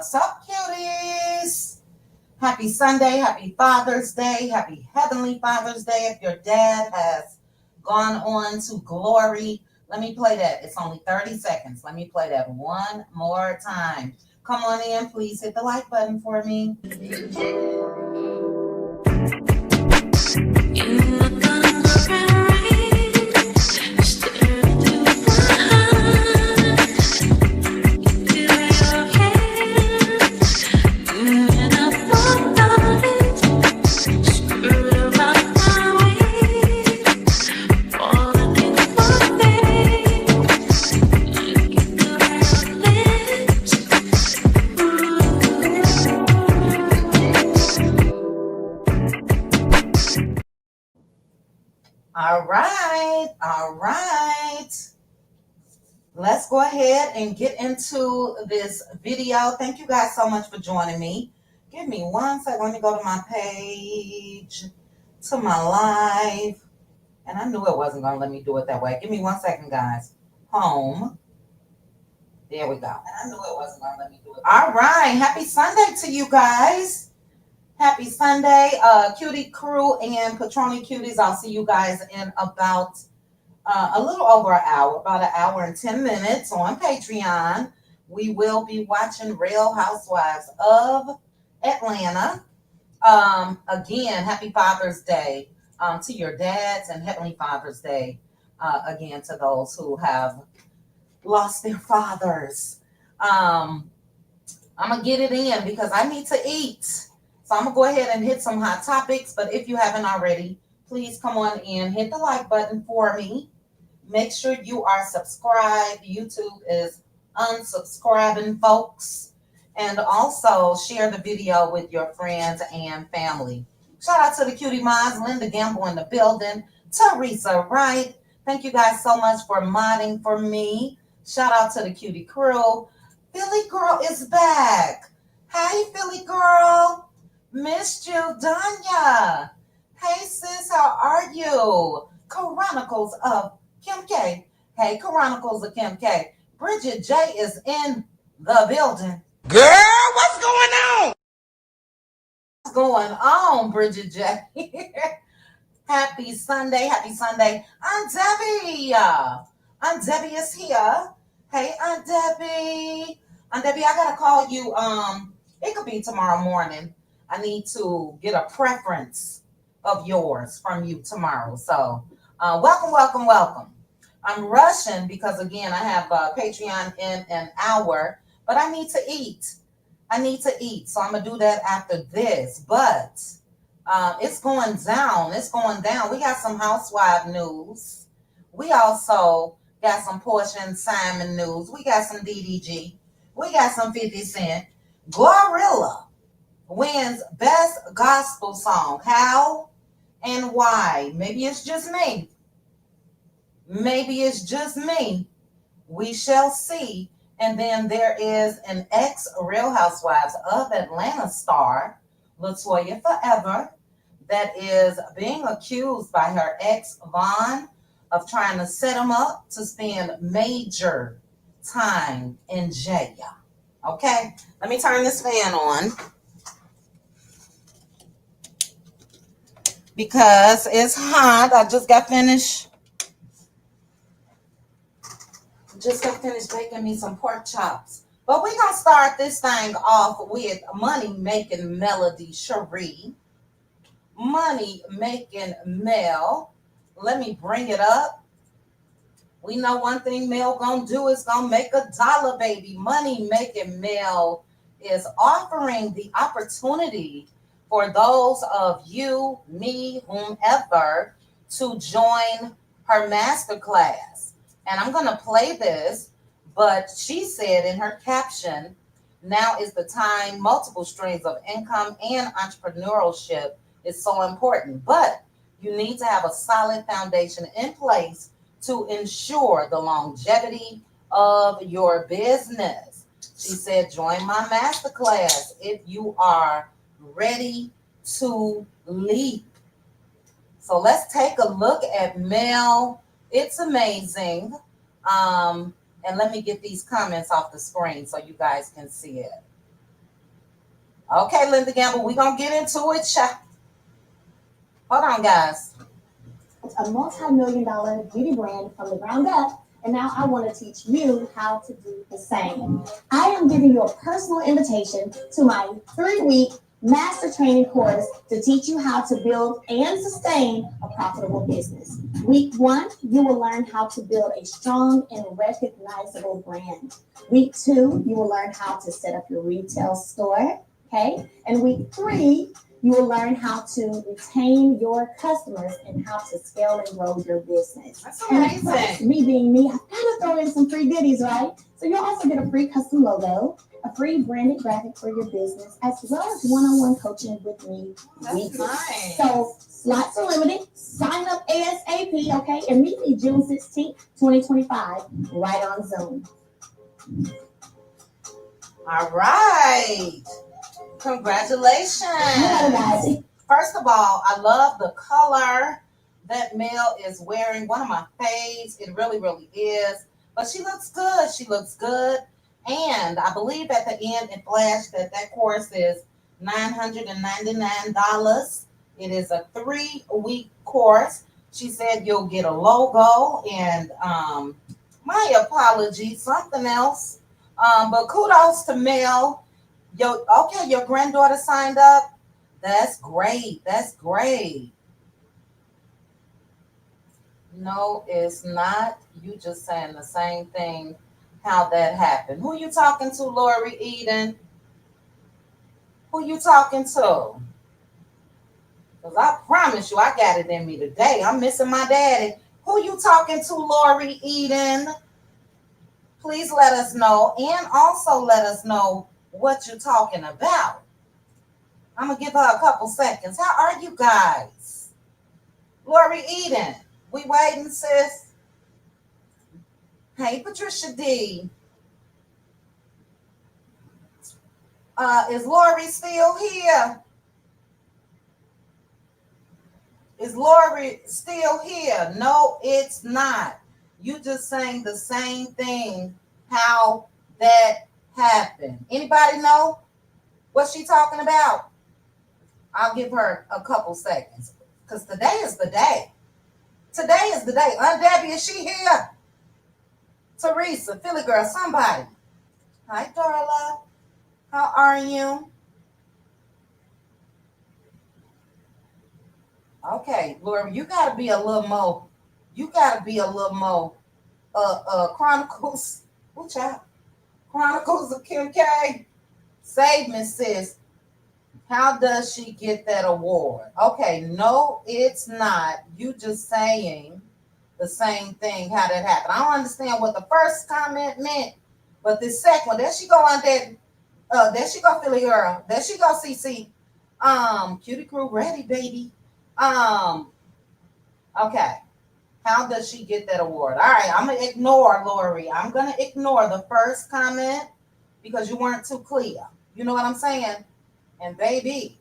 What's up, cuties? Happy Sunday, happy Father's Day, happy Heavenly Father's Day. If your dad has gone on to glory, let me play that. It's only 30 seconds. Let me play that one more time. Come on in, please hit the like button for me. All right. Let's go ahead and get into this video. Thank you guys so much for joining me. Give me one second. Let me go to my page, to my live. And I knew it wasn't going to let me do it that way. Give me 1 second, guys. Home. There we go. And I knew it wasn't going to let me do it. All right. Happy Sunday to you guys. Happy Sunday, Cutie Crew and Patroni Cuties. I'll see you guys in about a little over an hour, about an hour and 10 minutes on Patreon. We will be watching Real Housewives of Atlanta. Again, happy Father's Day to your dads, and Heavenly Father's Day again to those who have lost their fathers. I'm going to get it in because I need to eat. So I'm going to go ahead and hit some hot topics. But if you haven't already, please come on in, hit the like button for me. Make sure you are subscribed. YouTube is unsubscribing, folks. And also share the video with your friends and family. Shout out to the Cutie Mods, Linda Gamble in the building, Teresa Wright. Thank you guys so much for modding for me. Shout out to the Cutie Crew. Philly Girl is back. Hey, Philly Girl. Missed you, Danya. Hey, sis, how are you? Chronicles of Kim K. Hey, Chronicles of Kim K. Bridget J is in the building. Girl, what's going on? What's going on, Bridget J? Happy Sunday, happy Sunday. Aunt Debbie. Aunt Debbie is here. Hey, Aunt Debbie. Aunt Debbie, I gotta call you. It could be tomorrow morning. I need to get a preference of yours from you tomorrow. So welcome. I'm rushing because, again, I have Patreon in an hour, but I need to eat. So I'm going to do that after this. But it's going down. We got some housewife news. We also got some Porsha and Simon news. We got some DDG. We got some 50 Cent. Glorilla wins Best Gospel Song. How and why? Maybe it's just me. We shall see. And then there is an ex-Real Housewives of Atlanta star, Latoya Forever, that is being accused by her ex, Vaughn, of trying to set him up to spend major time in jail. Okay? Let me turn this fan on, because it's hot. I just got finished baking me some pork chops. But we're going to start this thing off with money-making Melody Shari. Money-making Mel. Let me bring it up. We know one thing Mel going to do is going to make $1, baby. Money-making Mel is offering the opportunity for those of you, me, whomever, to join her masterclass. And I'm going to play this, but she said in her caption, now is the time. Multiple streams of income and entrepreneurship is so important, but you need to have a solid foundation in place to ensure the longevity of your business. She said, join my masterclass if you are ready to leap. So let's take a look at Mel. It's amazing. And let me get these comments off the screen so you guys can see it. Okay, Linda Gamble, we're going to get into it. Hold on, guys. A multi-million dollar beauty brand from the ground up, and now I want to teach you how to do the same. I am giving you a personal invitation to my 3-week master training course to teach you how to build and sustain a profitable business. Week 1, you will learn how to build a strong and recognizable brand. Week 2, you will learn how to set up your retail store. Okay, and week 3, you will learn how to retain your customers and how to scale and grow your business. That's amazing. And of course, me being me, I've got to throw in some free goodies, right? So you'll also get a free custom logo, a free branded graphic for your business, as well as one-on-one coaching with me weekly. Nice. So slots are limited. Sign up ASAP, okay? And meet me June 16th, 2025, right on Zoom. All right. Congratulations. First of all, I love the color that Mel is wearing. One of my faves. It really, really is. But she looks good. She looks good. And I believe at the end it flashed that course is $999. It is a 3-week course. She said you'll get a logo and my apologies, something else. But kudos to Mel. Your granddaughter signed up. That's great. That's great. No, it's not. You just saying the same thing. How that happened? Who you talking to, Lori Eden? Who you talking to? Because I promise you, I got it in me today. I'm missing my daddy. Who you talking to, Lori Eden? Please let us know, and also let us know what you're talking about. I'm going to give her a couple seconds. How are you guys? Lori Eden, we waiting, sis? Hey, Patricia D. Is Lori still here? Is Lori still here? No, it's not. You just saying the same thing, how that happened. Anybody know what she talking about? I'll give her a couple seconds because today is the day. Today is the day. Aunt Debbie, is she here? Teresa, Philly girl, somebody. Hi, Darla. How are you? Okay, Laura, you gotta be a little more. You gotta be a little more. Chronicles. Watch out. Chronicles of Kim K. Save me, sis. How does she get that award? Okay, no, it's not. You just saying the same thing, how that happened. I don't understand what the first comment meant, but the second one, there she go on that. There she go, Philly girl. There she go, CC. Cutie crew ready, baby. Okay. How does she get that award? All right, I'm gonna ignore Lori. I'm gonna ignore the first comment because you weren't too clear. You know what I'm saying? And baby,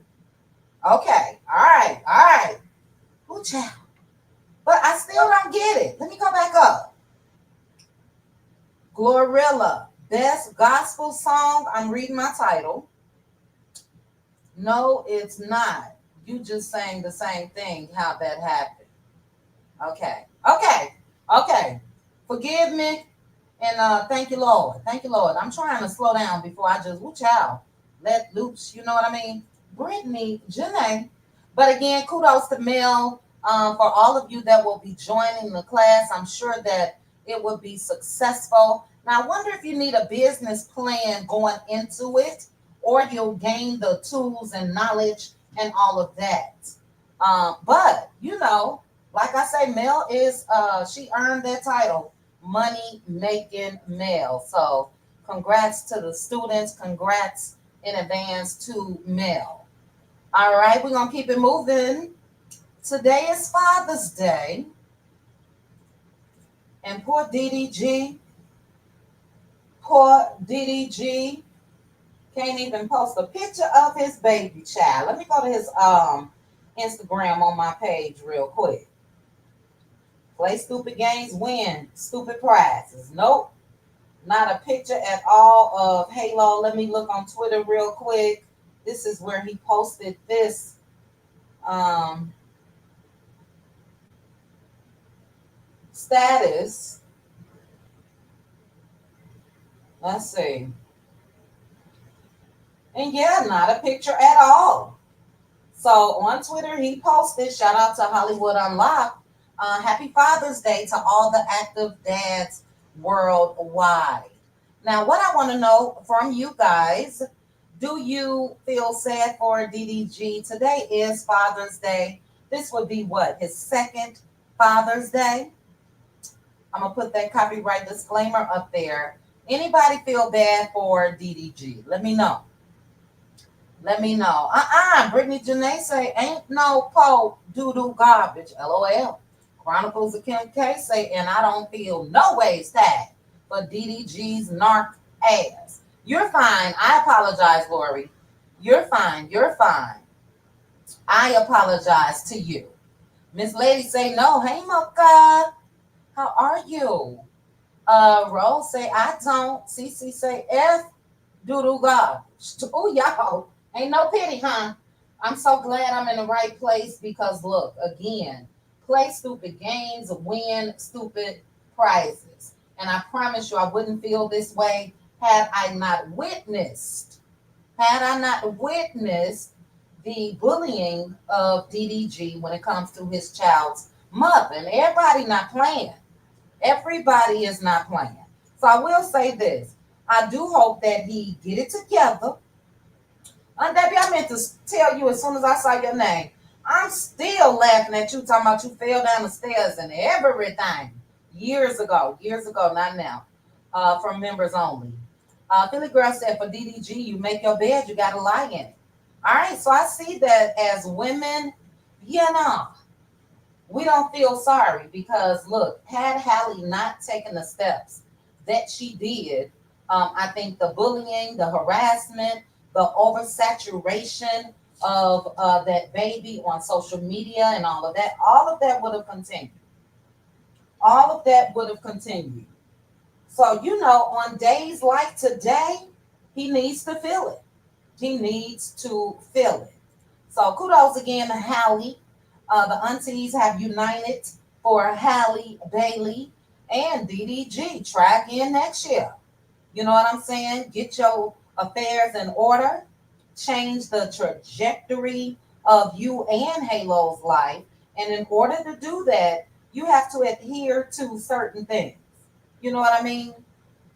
okay, all right. Ooh, child. But I still don't get it. Let me go back up. Glorilla, best gospel song. I'm reading my title. No, it's not. You just saying the same thing, how that happened. Okay. Forgive me. And thank you, Lord. Thank you, Lord. I'm trying to slow down before I just, whoosh out, let loose. You know what I mean? Brittany, Janae. But again, kudos to Mel for all of you that will be joining the class. I'm sure that it will be successful. Now, I wonder if you need a business plan going into it, or you'll gain the tools and knowledge and all of that. But, like I say, Mel is, she earned that title, Money Making Mel. So congrats to the students. Congrats in advance to Mel. All right, we're going to keep it moving. Today is Father's Day. And poor DDG can't even post a picture of his baby child. Let me go to his Instagram on my page real quick. Play stupid games, win stupid prizes. Nope, not a picture at all of Halo. Let me look on Twitter real quick. This is where he posted this um, status. Let's see. And yeah, not a picture at all. So on Twitter, he posted, shout out to Hollywood Unlocked, happy Father's Day to all the active dads worldwide. Now, what I want to know from you guys, do you feel sad for DDG? Today is Father's Day. This would be what, his second Father's Day? I'm going to put that copyright disclaimer up there. Anybody feel bad for DDG? Let me know. Let me know. Brittany Janae say, ain't no Poe doo-doo garbage. LOL. Chronicles of Kim K say, and I don't feel no ways sad for DDG's narc ass. You're fine. I apologize, Lori. You're fine. You're fine. I apologize to you. Miss Lady say, no. Hey, Mocha. How are you? Rose say, I don't. CC say, F doo-doo garbage. Oh, y'all. Ain't no pity, huh? I'm so glad I'm in the right place because look, again, play stupid games, win stupid prizes. And I promise you I wouldn't feel this way had I not witnessed the bullying of DDG when it comes to his child's mother. And everybody not playing. Everybody is not playing. So I will say this. I do hope that he get it together. Debbie, I meant to tell you as soon as I saw your name. I'm still laughing at you talking about you fell down the stairs and everything. Years ago, not now. From members only. Philly Girl said for DDG, you make your bed, you got to lie in it. All right, so I see that as women, we don't feel sorry because look, had Hallie not taken the steps that she did, I think the bullying, the harassment, the oversaturation of that baby on social media and all of that would have continued. All of that would have continued. So, on days like today, he needs to feel it. He needs to feel it. So kudos again to Hallie. The aunties have united for Hallie Bailey and DDG. Try again next year. You know what I'm saying? Get your affairs in order. Change the trajectory of you and Halo's life. And in order to do that, you have to adhere to certain things. You know what I mean?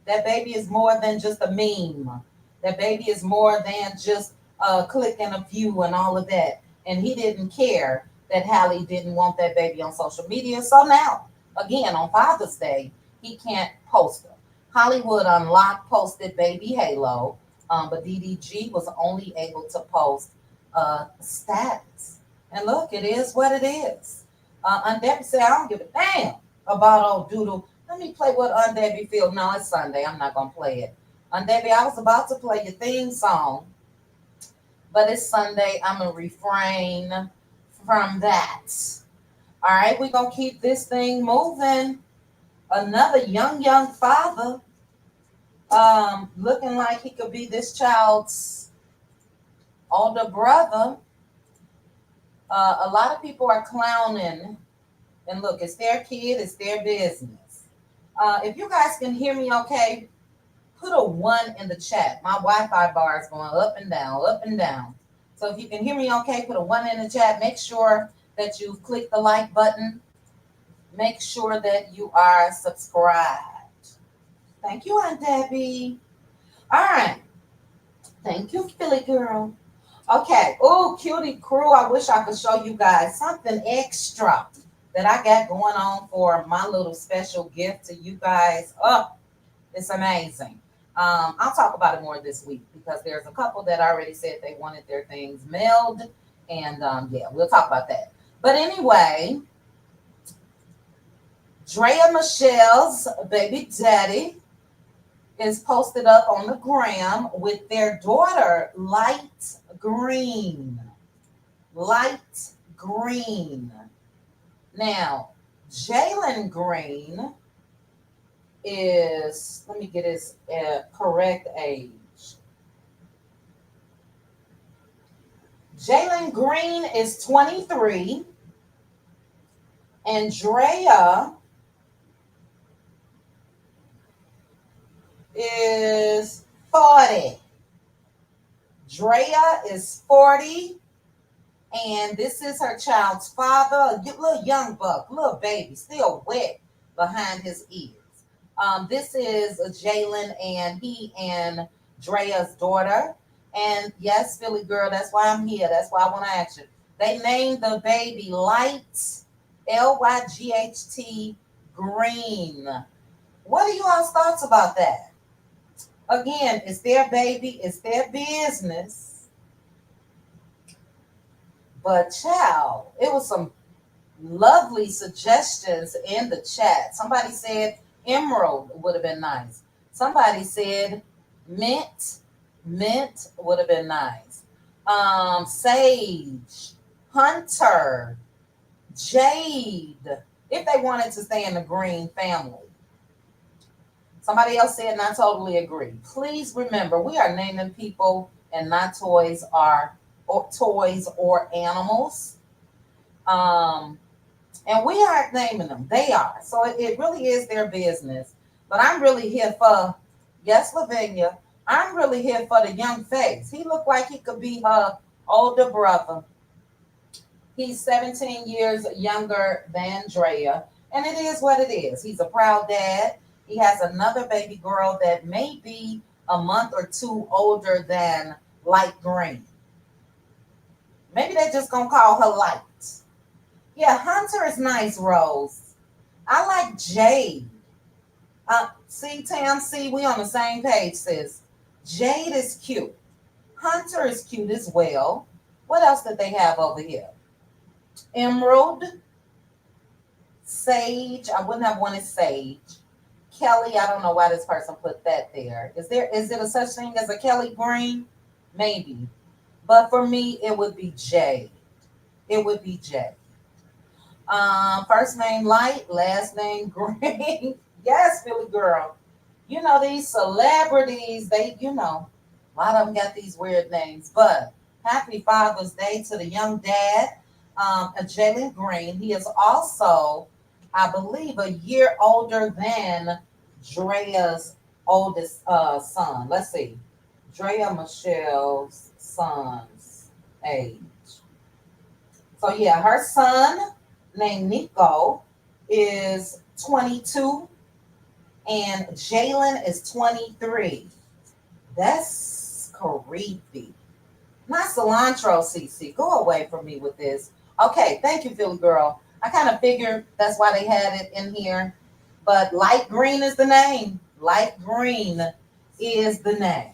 That baby is more than just a meme. That baby is more than just a click and a view and all of that. And he didn't care that Hallie didn't want that baby on social media. So now, again, on Father's Day, he can't post her. Hollywood Unlocked posted Baby Halo, but DDG was only able to post status. And look, it is what it is. Aunt Debbie said, I don't give a damn about old doodle. Let me play what Aunt Debbie feels. No, it's Sunday. I'm not going to play it. Aunt Debbie, I was about to play your theme song, but it's Sunday. I'm going to refrain from that. All right, we're going to keep this thing moving. Another young father, looking like he could be this child's older brother. A lot of people are clowning. And look, it's their kid, it's their business. If you guys can hear me okay, put a 1 in the chat. My Wi-Fi bar is going up and down, up and down. So if you can hear me okay, put a 1 in the chat. Make sure that you click the like button. Make sure that you are subscribed. Thank you, Aunt Debbie. All right. Thank you, Philly girl. Okay. Oh, cutie crew. I wish I could show you guys something extra that I got going on for my little special gift to you guys. Oh, it's amazing. I'll talk about it more this week because there's a couple that already said they wanted their things mailed. And yeah, we'll talk about that. But anyway, Draya Michelle's baby daddy is posted up on the gram with their daughter, light green. Light green. Now, Jalen Green is, let me get his correct age. Jalen Green is 23. And Draya is 40. Draya is 40. And this is her child's father, a little young buck, little baby, still wet behind his ears. This is Jalen and he and Drea's daughter. And yes, Philly girl, that's why I'm here. That's why I want to ask you. They named the baby Light, Lyght Green. What are you all's thoughts about that? Again, it's their baby, it's their business. But child, it was some lovely suggestions in the chat. Somebody said emerald would have been nice. Somebody said mint. Mint would have been nice. Sage, hunter, jade, if they wanted to stay in the green family. Somebody else said, and I totally agree. Please remember, we are naming people and not toys or animals. And we aren't naming them. They are. So it really is their business. But I'm really here for, yes, Lavinia, I'm really here for the young face. He looked like he could be her older brother. He's 17 years younger than Draya. And it is what it is. He's a proud dad. He has another baby girl that may be a month or two older than Light Green. Maybe they're just going to call her Light. Yeah, Hunter is nice, Rose. I like Jade. See, Tam, see, we on the same page, sis. Jade is cute. Hunter is cute as well. What else did they have over here? Emerald. Sage. I wouldn't have wanted Sage. Kelly, I don't know why this person put that there. Is it a such thing as a Kelly Green? Maybe. But for me, it would be Jade. It would be Jade. First name Light, last name Green. Yes, Philly girl. You know, these celebrities, a lot of them got these weird names. But happy Father's Day to the young dad, Jalen Green. He is also, I believe, a year older than Draya's oldest son. Let's see. Draya Michelle's son's age. So, yeah, her son, named Nico, is 22. And Jalen is 23. That's creepy. Not cilantro, CC. Go away from me with this. Okay, thank you, Philly girl. I kind of figured that's why they had it in here. But Light Green is the name. Light Green is the name.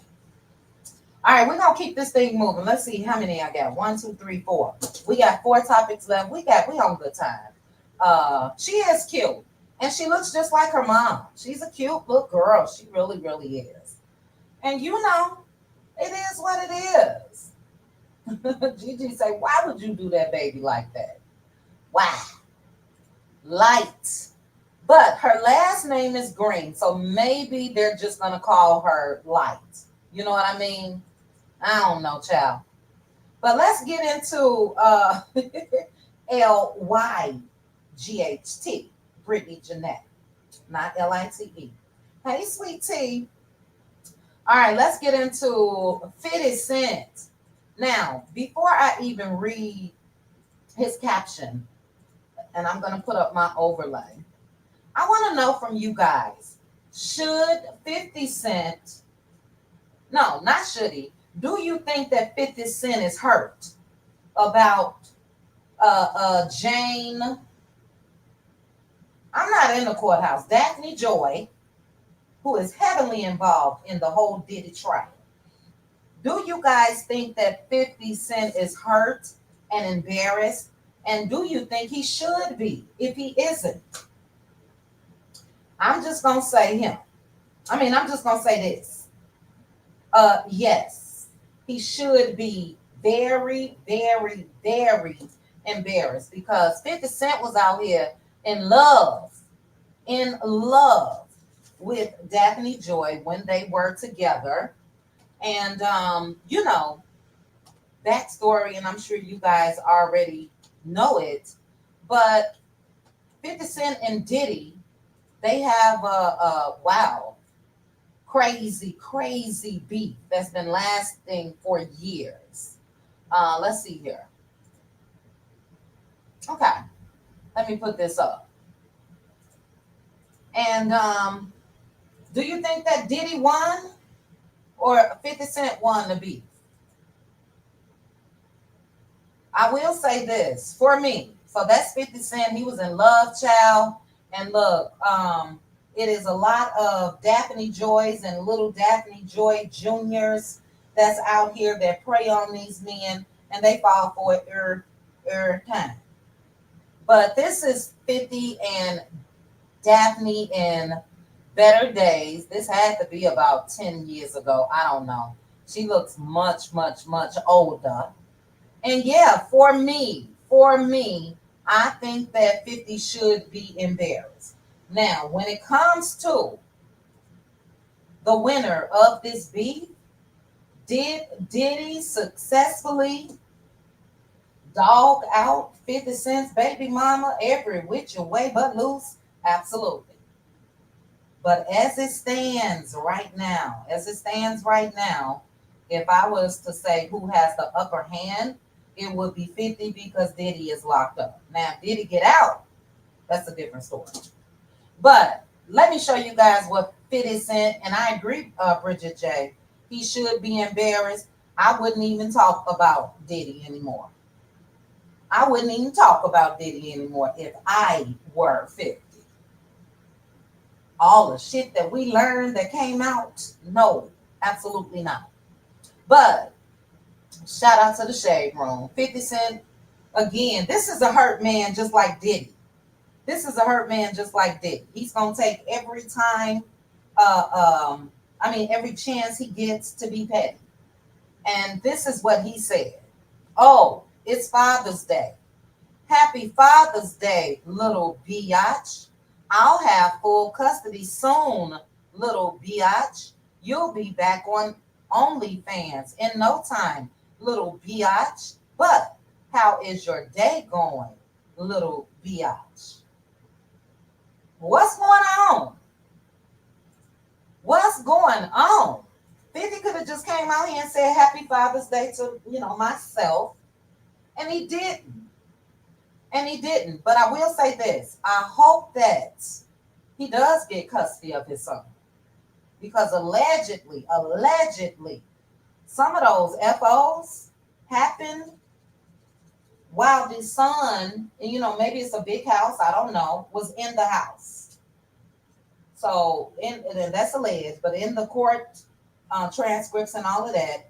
All right, we're going to keep this thing moving. Let's see how many I got. 1, 2, 3, 4. We got 4 topics left. We on good time. She is cute. And she looks just like her mom. She's a cute little girl. She really, really is. And it is what it is. Gigi say, why would you do that baby like that? Why? Light. But her last name is Green. So maybe they're just going to call her Light. You know what I mean? I don't know, child. But let's get into Lyght. Brittany Jeanette, not Lite. Hey, sweet tea. All right, let's get into 50 Cent. Now, before I even read his caption, and I'm going to put up my overlay, I want to know from you guys, should 50 Cent, no, not should he, do you think that 50 Cent is hurt about Jane? I'm not in the courthouse. Daphne Joy, who is heavily involved in the whole Diddy trial. Do you guys think that 50 Cent is hurt and embarrassed? And do you think he should be if he isn't? I'm just going to say him. I'm just going to say this. Yes, he should be very, very, very embarrassed because 50 Cent was out here in love with Daphne Joy when they were together. And, backstory, and I'm sure you guys already know it. But 50 Cent and Diddy, they have a wow, crazy beef that's been lasting for years. Let's see here. Okay, let me put this up. And do you think that Diddy won or 50 Cent won the beef? I will say this for me. So that's 50 Cent. He was in Love Child. And look, it is a lot of Daphne Joys and little Daphne Joy Juniors that's out here that prey on these men and they fall for it every time. But this is 50 and Daphne in better days. This had to be about 10 years ago. I don't know. She looks much older. And yeah, for me, I think that 50 should be embarrassed. Now, when it comes to the winner of this beef, did Diddy successfully dog out 50 Cent's baby mama every which way but loose? Absolutely. But as it stands right now, if I was to say who has the upper hand, it would be 50 because Diddy is locked up. Now, if Diddy get out, that's a different story. But let me show you guys what 50 Cent, and I agree, Bridget J. He should be embarrassed. I wouldn't even talk about Diddy anymore. I wouldn't even talk about Diddy anymore if I were 50. All the shit that we learned that came out, no, absolutely not. But shout out to the Shade Room. 50 Cent, again, this is a hurt man just like Diddy. He's going to take every time, every chance he gets to be petty. And this is what he said. Oh, it's Father's Day. Happy Father's Day, little biatch. I'll have full custody soon, little biatch. You'll be back on OnlyFans in no time, little biatch. But how is your day going, little biatch? What's going on? What's going on? 50 could have just came out here and said Happy Father's Day to, myself. And he didn't. But I will say this. I hope that he does get custody of his son. Because allegedly, some of those FOs happened while the son, maybe it's a big house, I don't know, was in the house. So, and that's alleged, but in the court transcripts and all of that,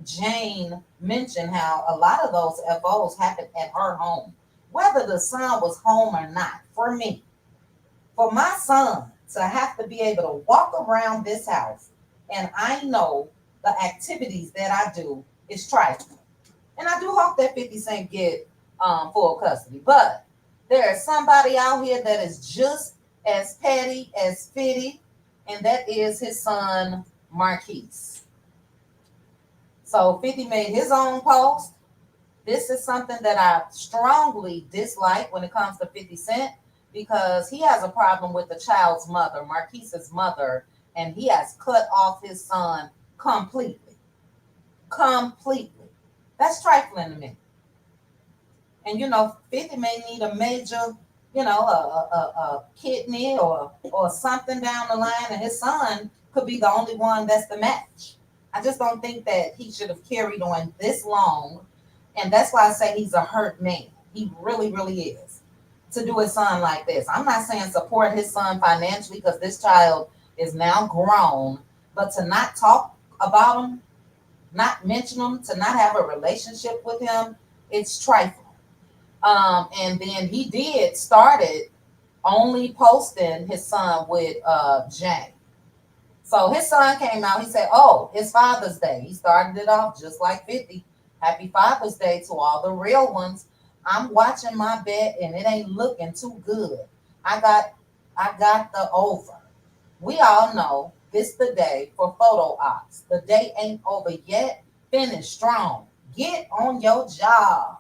Jane mentioned how a lot of those FOs happened at her home, whether the son was home or not. For me, for my son to have to be able to walk around this house and I know the activities that I do is trifling. And I do hope that 50 Cent get full custody. But there is somebody out here that is just as petty as 50, and that is his son, Marquise. So 50 made his own post. This is something that I strongly dislike when it comes to 50 Cent because he has a problem with the child's mother, Marquise's mother, and he has cut off his son completely. That's trifling to me. And 50 may need a major, a kidney or something down the line, and his son could be the only one that's the match. I just don't think that he should have carried on this long. And that's why I say he's a hurt man. He really is. To do his son like this. I'm not saying support his son financially because this child is now grown, but to not talk about him, not mention him, to not have a relationship with him, it's trifling. And then he started only posting his son with Jane. So his son came out, he said, oh, it's Father's Day. He started it off just like 50. Happy Father's Day to all the real ones. I'm watching my bet and it ain't looking too good. I got the over. We all know this the day for photo ops. The day ain't over yet, Finish strong. Get on your job.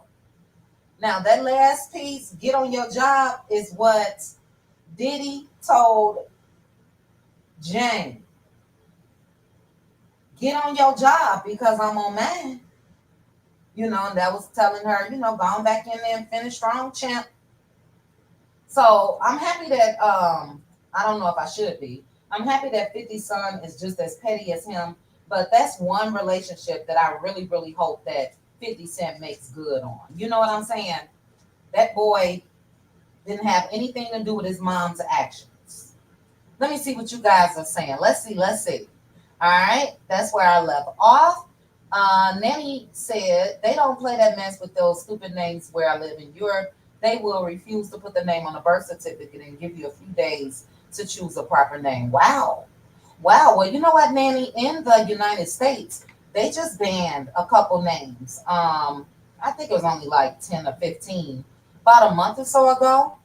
Now, that last piece, get on your job, is what Diddy told Jane. Get on your job because I'm on mine. And that was telling her, go on back in there and finish strong, champ. So I'm happy that I don't know if I should be. I'm happy that 50's son is just as petty as him, but that's one relationship that I really, really hope that 50 Cent makes good on. You know what I'm saying? That boy didn't have anything to do with his mom's actions. Let me see what you guys are saying. Let's see. All right, that's where I left off. Nanny said they don't play that mess with those stupid names where I live in Europe. They will refuse to put the name on the birth certificate and give you a few days to choose a proper name. Wow. Wow. Well, you know what, Nanny? In the United States, they just banned a couple names. I think it was only like 10 or 15 about a month or so ago.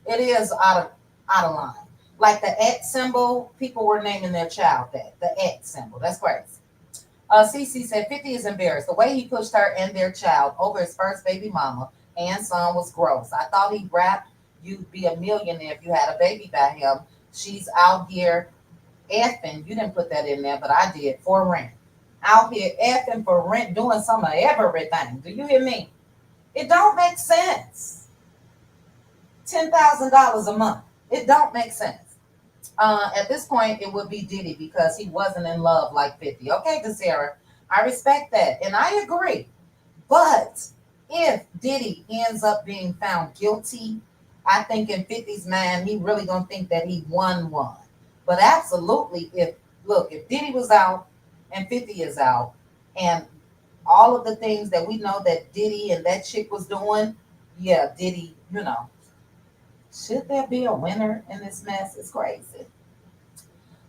It is out of line. Like the X symbol, people were naming their child that. The X symbol. That's crazy. CC said 50 is embarrassed. The way he pushed her and their child over his first baby mama and son was gross. I thought he rapped you'd be a millionaire if you had a baby by him. She's out here effing. You didn't put that in there, but I did, for rent. Out here effing for rent, doing some of everything. Do you hear me? It don't make sense. $10,000 a month. It don't make sense. At this point, it would be Diddy because he wasn't in love like 50. Okay, Sarah, I respect that, and I agree. But if Diddy ends up being found guilty, I think in 50's mind, he really gonna think that he won one. But absolutely, if Diddy was out and 50 is out, and all of the things that we know that Diddy and that chick was doing, yeah, Diddy, should there be a winner in this mess? It's crazy.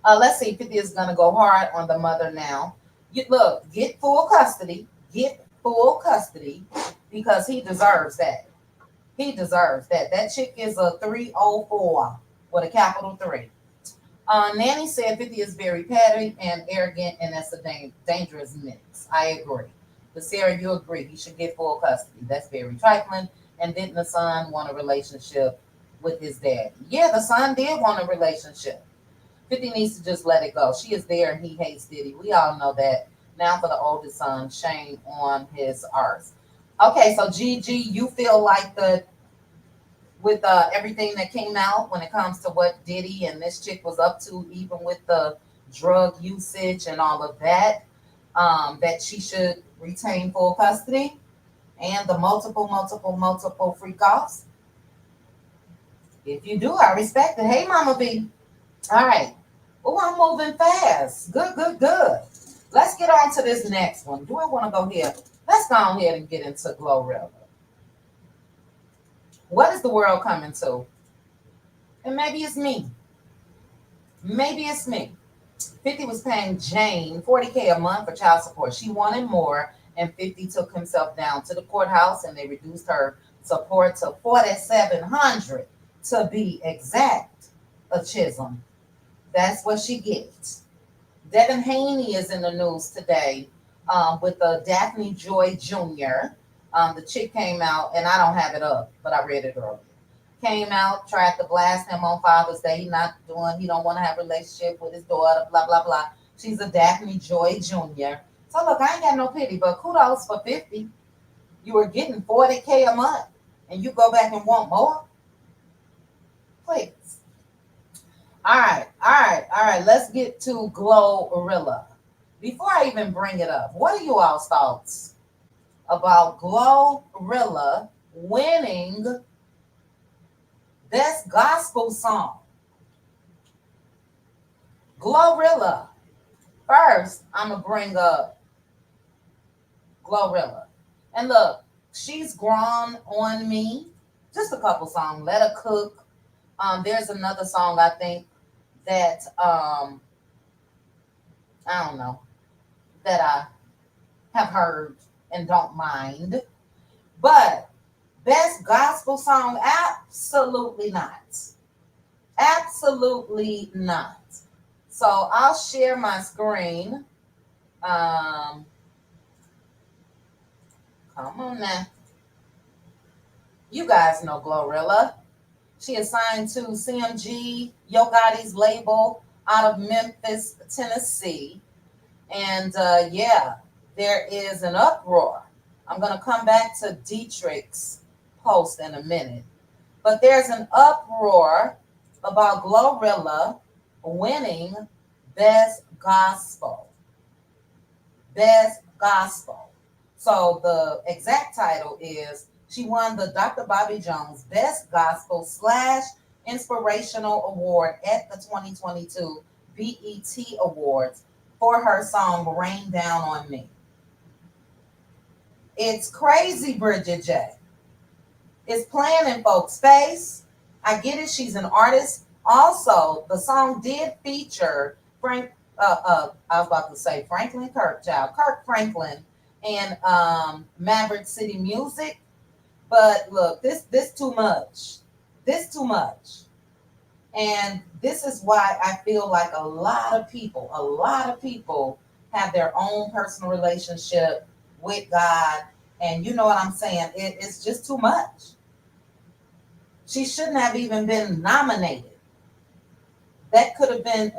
Let's see. 50 is going to go hard on the mother now. Get full custody. Get full custody because he deserves that. He deserves that. That chick is a 304 with a capital 3. Nanny said 50 is very petty and arrogant, and that's a dangerous mix. I agree. But Sarah, you agree. He should get full custody. That's very trifling. And didn't the son want a relationship with his daddy? Yeah, the son did want a relationship. 50 needs to just let it go. She is there and he hates Diddy. We all know that. Now for the oldest son, shame on his arse. Okay, so Gigi, you feel like with everything that came out when it comes to what Diddy and this chick was up to, even with the drug usage and all of that, that she should retain full custody and the multiple freak offs. If you do, I respect it. Hey, Mama B. All right. Oh, I'm moving fast. Good. Let's get on to this next one. Do I want to go here? Let's go ahead and get into Glorilla. What is the world coming to? And maybe it's me. 50 was paying Jane $40K a month for child support. She wanted more, and 50 took himself down to the courthouse, and they reduced her support to $4,700 to be exact. A Chisholm. That's what she gets. Devin Haney is in the news today with Daphne Joy Jr. The chick came out, and I don't have it up, but I read it earlier. Came out, tried to blast him on Father's Day. He don't want to have a relationship with his daughter, blah, blah, blah. She's a Daphne Joy Jr. So look, I ain't got no pity, but kudos for 50. You were getting $40K a month, and you go back and want more? Please. All right. Let's get to Glorilla. Before I even bring it up, what are you all's thoughts about Glorilla winning Best Gospel Song? Glorilla. First, I'm going to bring up Glorilla. And look, she's grown on me. Just a couple songs. Let Her Cook. There's another song I think that I don't know, that I have heard and don't mind. But best gospel song, absolutely not. Absolutely not. So I'll share my screen. Nah. You guys know Glorilla. She is signed to CMG Yo Gotti's label out of Memphis, Tennessee. And yeah, there is an uproar. I'm going to come back to Dietrich's post in a minute. But there's an uproar about Glorilla winning Best Gospel. Best Gospel. So the exact title is she won the Dr. Bobby Jones Best Gospel / Inspirational Award at the 2022 BET Awards for her song Rain Down on Me. It's crazy, Bridget J. It's playing in folks' face. I get it. She's an artist. Also, the song did feature I was about to say Franklin Kirk Franklin, and Maverick City Music. But look, this too much. This too much. And this is why I feel like a lot of people have their own personal relationship with God. And you know what I'm saying? It's just too much. She shouldn't have even been nominated. That could have been,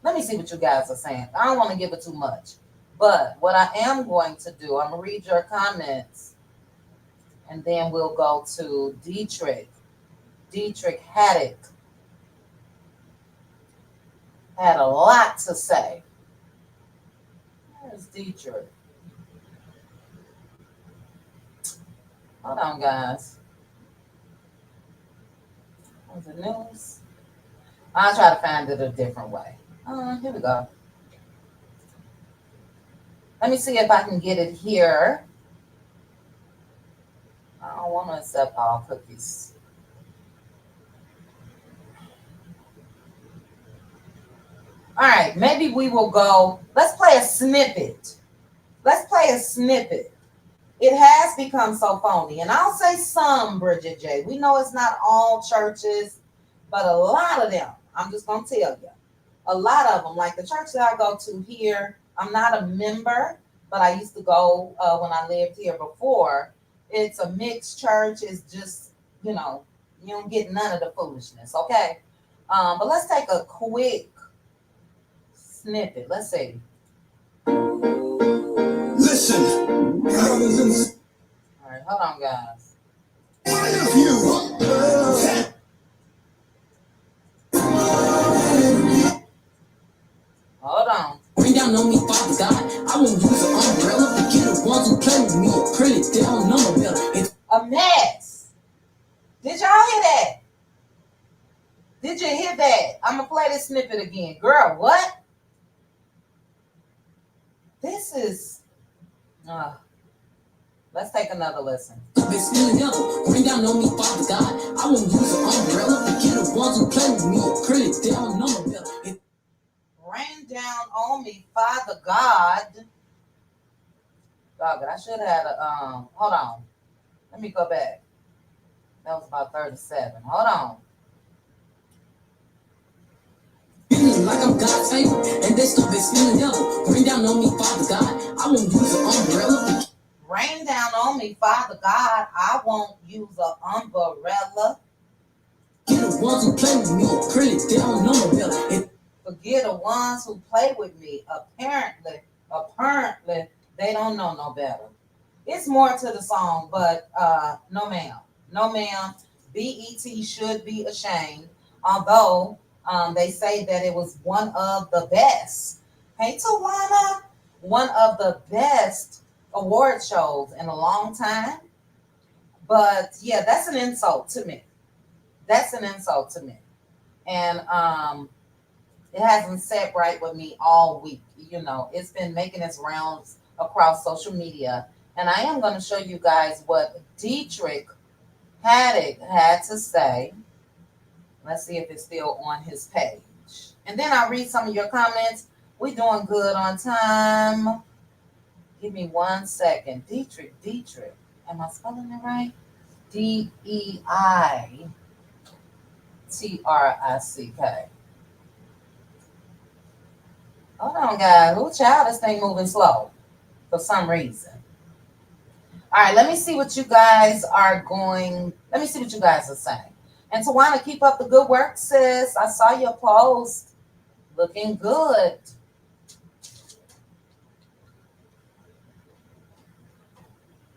let me see what you guys are saying. I don't want to give it too much. But what I am going to do, I'm going to read your comments. And then we'll go to Dietrich. Dietrich Haddock had a lot to say. Where's Dietrich? Hold on, guys. What's the news? I'll try to find it a different way. Here we go. Let me see if I can get it here. I don't want to accept all cookies. All right, maybe we will go. Let's play a snippet. Let's play a snippet. It has become so phony. And I'll say some, Bridget J. We know it's not all churches, but a lot of them, I'm just going to tell you, a lot of them, like the church that I go to here, I'm not a member, but I used to go when I lived here before. It's a mixed church. It's just, you don't get none of the foolishness, okay? But let's take a quick snippet. Let's see. Listen, brothers and all right, hold on, guys. Hold on. Bring down on me, Father God. I won't use an umbrella. Forget the ones who play with me. Acrylic, they don't know no better. A mess. Did y'all hear that? Did you hear that? I'm gonna play this snippet again. Girl, what? This is. Let's take another listen. Bring down on me, Father God. I won't use an umbrella. Forget the ones who play with me. Acrylic, they don't know no better. Rain down on me, Father God. Dog, I should have had a hold on. Let me go back. That was about 37. Hold on. Like I'm God's favorite, and they still been spinning devil. Rain down on me, Father God. I won't use an umbrella. Rain down on me, Father God. I won't use an umbrella. Get the ones who play with me. Acrylic, they don't know no better. Forget the ones who play with me. Apparently, they don't know no better. It's more to the song, but no ma'am. No ma'am. BET should be ashamed, although they say that it was one of the best. Hey, Tawana, one of the best award shows in a long time. But yeah, that's an insult to me. That's an insult to me. And it hasn't sat right with me all week. It's been making its rounds across social media. And I am going to show you guys what Dietrich Haddock had to say. Let's see if it's still on his page. And then I'll read some of your comments. We're doing good on time. Give me 1 second. Dietrich. Am I spelling it right? Deitrick. Hold on, guys. Ooh, child, this thing moving slow for some reason. All right, let me see what you guys are going. Let me see what you guys are saying. And Tawana, keep up the good work, sis. I saw your post. Looking good.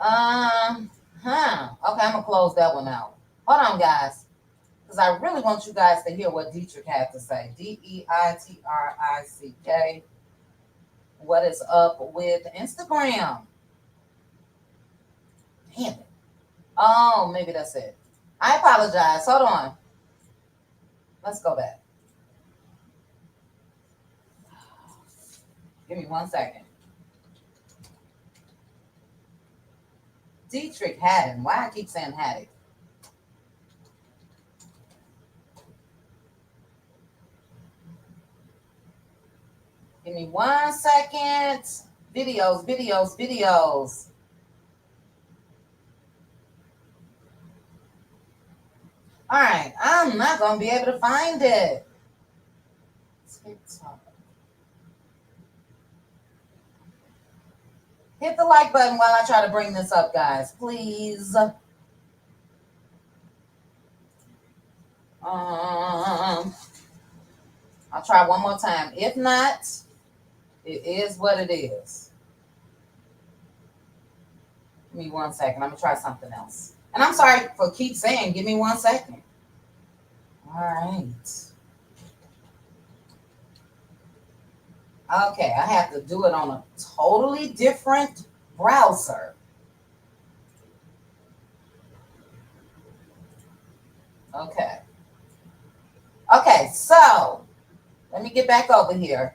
Okay, I'm gonna close that one out. Hold on, guys, because I really want you guys to hear what Dietrich had to say. Deitrick. What is up with Instagram? Damn it. Oh, maybe that's it. I apologize. Hold on. Let's go back. Give me 1 second. Dietrich Haddon. Why I keep saying Haddock? Give me 1 second. Videos. All right, I'm not going to be able to find it. TikTok. Hit the like button while I try to bring this up, guys, please. I'll try one more time. If not, it is what it is. Give me 1 second. I'm going to try something else. And I'm sorry for keep saying, give me 1 second. All right. Okay, I have to do it on a totally different browser. Okay. Okay, so let me get back over here.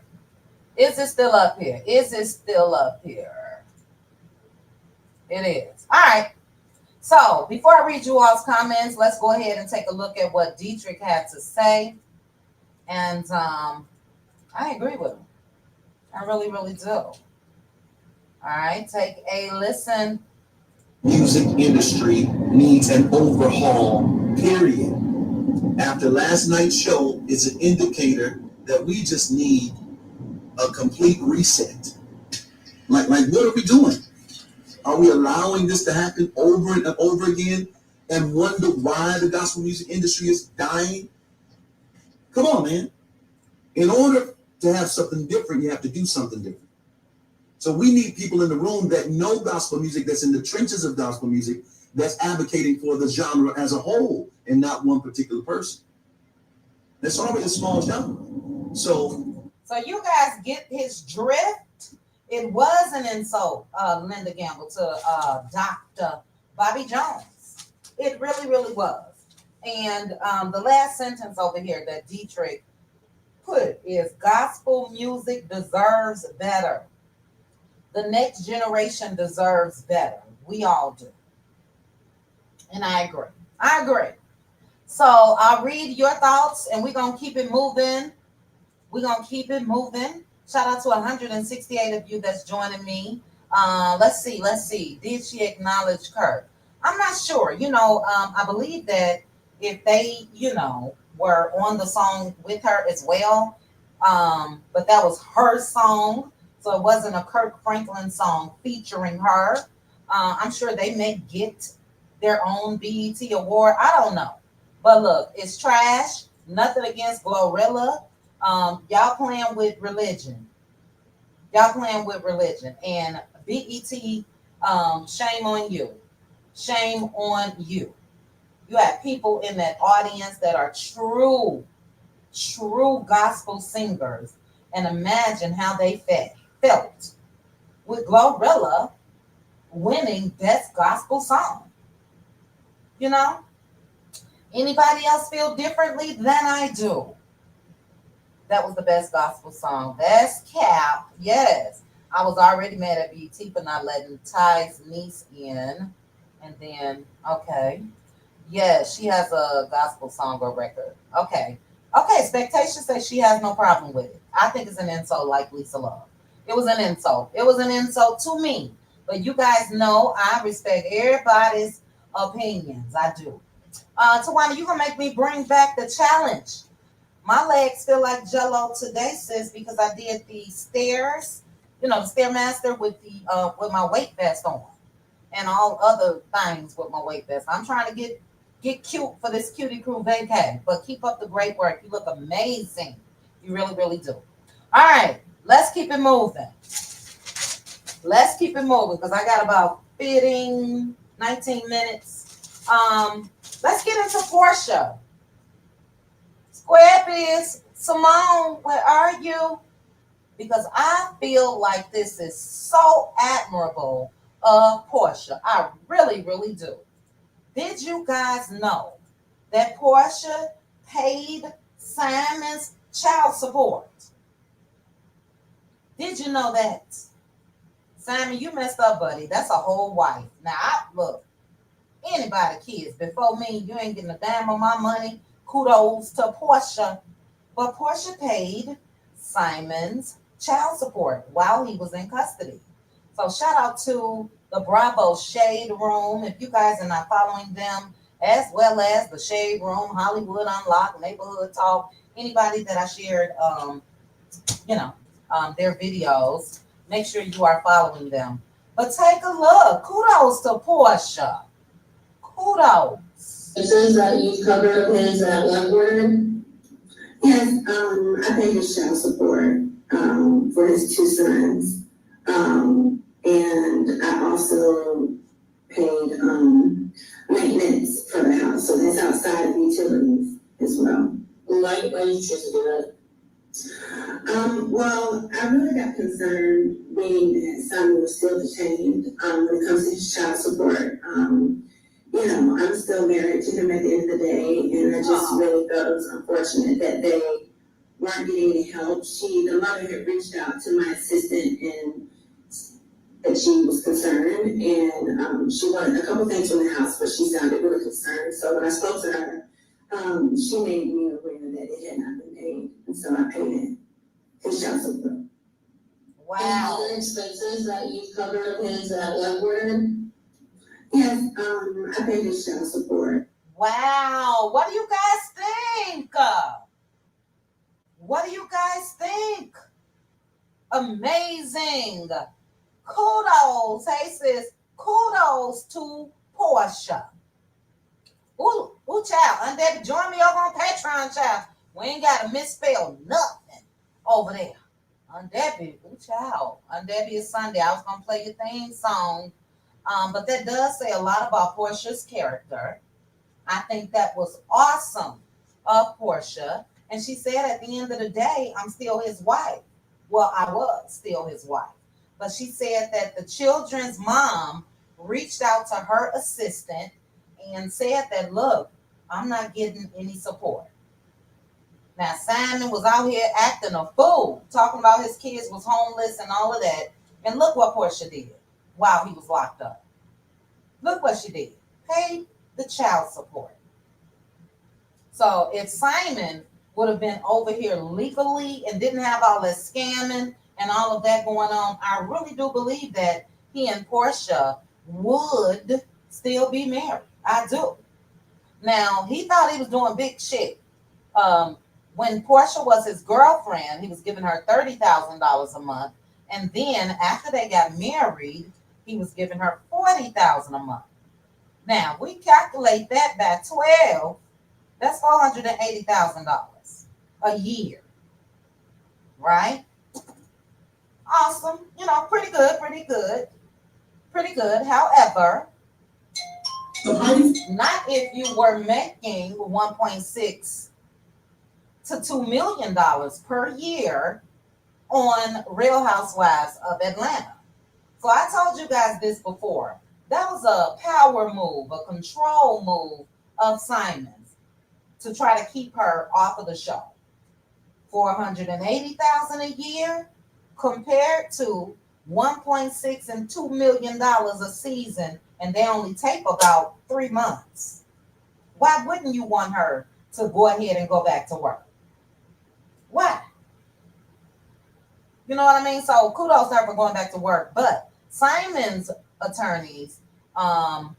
Is it still up here? It is. All right. So before I read you all's comments, let's go ahead and take a look at what Dietrich had to say. And I agree with him. I really, really do. All right, take a listen. Music industry needs an overhaul, period. After last night's show is an indicator that we just need a complete reset. Like what are we doing? Are we allowing this to happen over and over again and wonder why the gospel music industry is dying? Come on, man. In order to have something different, you have to do something different. So we need people in the room that know gospel music, that's in the trenches of gospel music, that's advocating for the genre as a whole and not one particular person. That's already a small genre. So you guys get his drift. It was an insult, Linda Gamble, to Dr. Bobby Jones. It really, really was. And the last sentence over here that Dietrich put is gospel music deserves better. The next generation deserves better. We all do. And I agree. So I'll read your thoughts and we're going to keep it moving. Shout out to 168 of you that's joining me. Let's see. Did she acknowledge Kurt? I'm not sure. I believe that if they, were on the song with her as well, but that was her song. So it wasn't a Kirk Franklin song featuring her. I'm sure they may get their own BET award. I don't know. But look, it's trash. Nothing against Glorilla. Y'all playing with religion. And BET, shame on you. You have people in that audience that are true gospel singers. And imagine how they felt with Glorilla winning Best Gospel Song. Anybody else feel differently than I do? That was the Best Gospel Song. Best Cap, yes. I was already mad at BET for not letting Ty's niece in. And then, okay. Yes, she has a gospel song or record. Okay, Spectation says she has no problem with it. I think it's an insult like Lisa Love. It was an insult. To me. But you guys know I respect everybody's opinions. I do. Tawana, you gonna make me bring back the challenge. My legs feel like Jell-O today, sis, because I did the stairs, the Stairmaster with my weight vest on. and all other things with my weight vest. I'm trying to get cute for this Cutie Crew vacay, but keep up the great work. You look amazing. You really, really do. All right, let's keep it moving. Let's keep it moving because I got about 19 minutes. Let's get into Porsha. Square Biz, Simone, where are you? Because I feel like this is so admirable of Porsha. I really, really do. Did you guys know that Porsha paid Simon's child support? Did you know that? Simon, you messed up, buddy. That's a whole wife. Now, look, anybody kids before me, you ain't getting a dime of my money. Kudos to Porsha. But Porsha paid Simon's child support while he was in custody. So shout out to the Bravo Shade Room. If you guys are not following them, as well as the Shade Room, Hollywood Unlocked, Neighborhood Talk, anybody that I shared, their videos, make sure you are following them. But take a look. Kudos to Porsha. Kudos. It says that you covered his love word. Yes, I paid his child support for his 2 sons. And I also paid maintenance for the house. So that's outside of utilities as well. Why did you choose to do that? Well, I really got concerned being that Simon was still detained when it comes to his child support. I'm still married to him at the end of the day, and I just really felt it was unfortunate that they weren't getting any help. The mother had reached out to my assistant and that she was concerned, and she wanted a couple things from the house, but she sounded really concerned. So when I spoke to her, she made me aware that it had not been paid, and so I paid it. His child support. Wow. And other expenses that you covered his love word? Yes, I paid his child support. Wow. What do you guys think? What do you guys think? Amazing. Kudos. Hey, sis. Kudos to Porsha. Ooh, child. Undebbie, join me over on Patreon, child. We ain't got to misspell nothing over there. Undebbie, ooh, child. Undebbie is Sunday. I was going to play your theme song. But that does say a lot about Porsha's character. I think that was awesome of Porsha. And she said at the end of the day, I'm still his wife. Well, I was still his wife. But she said that the children's mom reached out to her assistant and said that, look, I'm not getting any support. Now, Simon was out here acting a fool, talking about his kids was homeless and all of that. And look what Porsha did while he was locked up. Look what she did. Paid the child support. So if Simon would have been over here legally and didn't have all that scamming and all of that going on, I really do believe that he and Porsha would still be married. I do. Now, he thought he was doing big shit. When Porsha was his girlfriend, he was giving her $30,000 a month. And then after they got married, he was giving her $40,000 a month. Now, we calculate that by 12. That's $480,000 a year. Right? Awesome. Pretty good. However, not if you were making $1.6 to $2 million per year on Real Housewives of Atlanta. So I told you guys this before. That was a power move, a control move of Simon's to try to keep her off of the show. $480,000 a year compared to $1.6 and $2 million a season, and they only tape about 3 months. Why wouldn't you want her to go ahead and go back to work? Why? You know what I mean? So kudos to her for going back to work. But Simon's attorneys, I